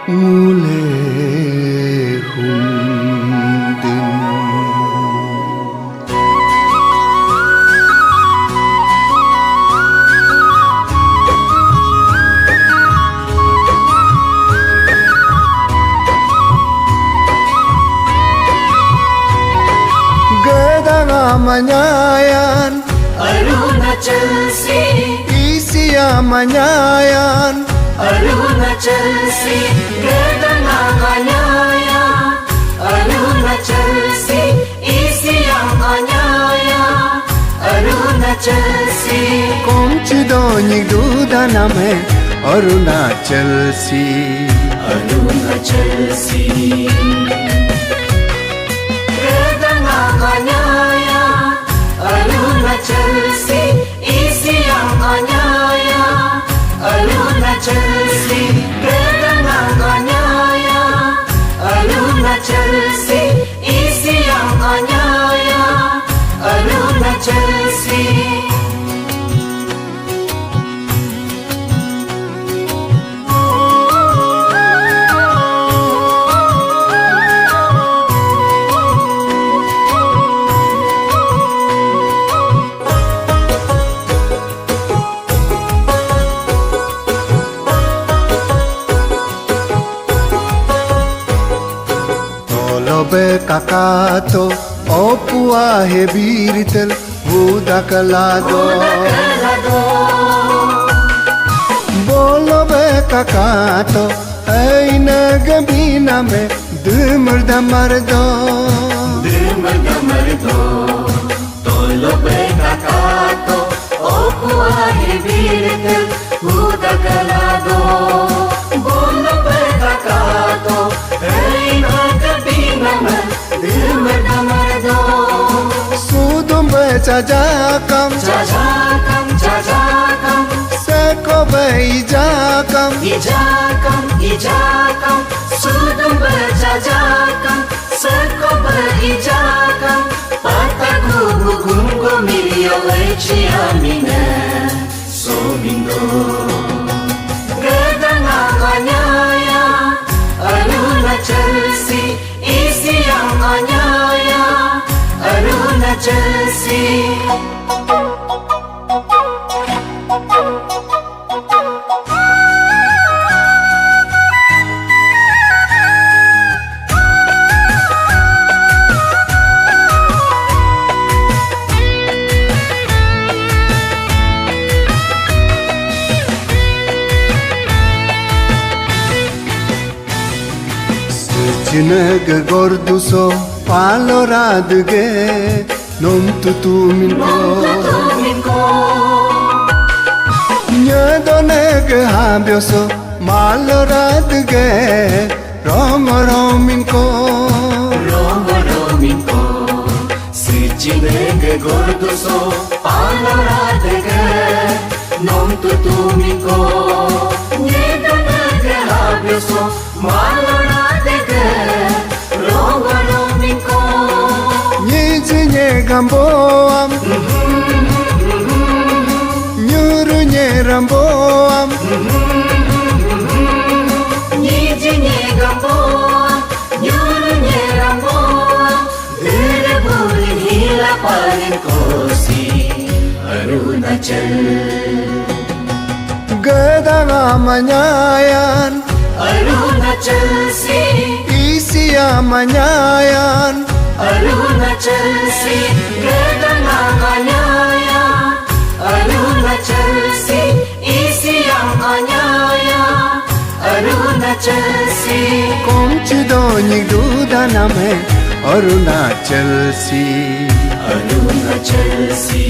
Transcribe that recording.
mule hundin Manyayan Arunachal si Isia manyayan Arunachal si Gedana Manyaya Arunachal si Isia Manyaya Arunachal si Komchidoni dudaname Arunachal si Arunachal si Gedana Manyaya Arunachal si Isia Manyaya Arunachal si Gedana Manyaya Arunachal si Isia Manyaya Arunachal si Lobe kakato opua he biritel budakalado Bolobe kakato aina gabina me dumar damardo Lobe kakato opua he biritel budakalado Bolobe kakato aina Sudum becajakam Jajakam, jajakam Seko beijakam Ijakam, ijakam Sudum bejajakam Seko beijakam Pataku bukungo milio lechi amine Somingo Gedana Manyaya Arunachal si Isia Manyaya Arunachal si Sichineg gorduso palo radge nom tutuminko Nyadoneg habioso malo radge rom rominko Rominko Sichinege gorduso paloradege nom tutuminko Nyadonege habioso maloradege Rominko Nyizinye gamboam Nyurunye ramboam Nijinye gamboa Nyurunye ramboa Dere burin hila parin kosi Arunachal Gedana manyayan Arunachal si Isia manyayan Arunachal si Gedana Manyaya Arunachal si Isia Manyaya Arunachal si Komchidoni dudaname Arunachal si Arunachal si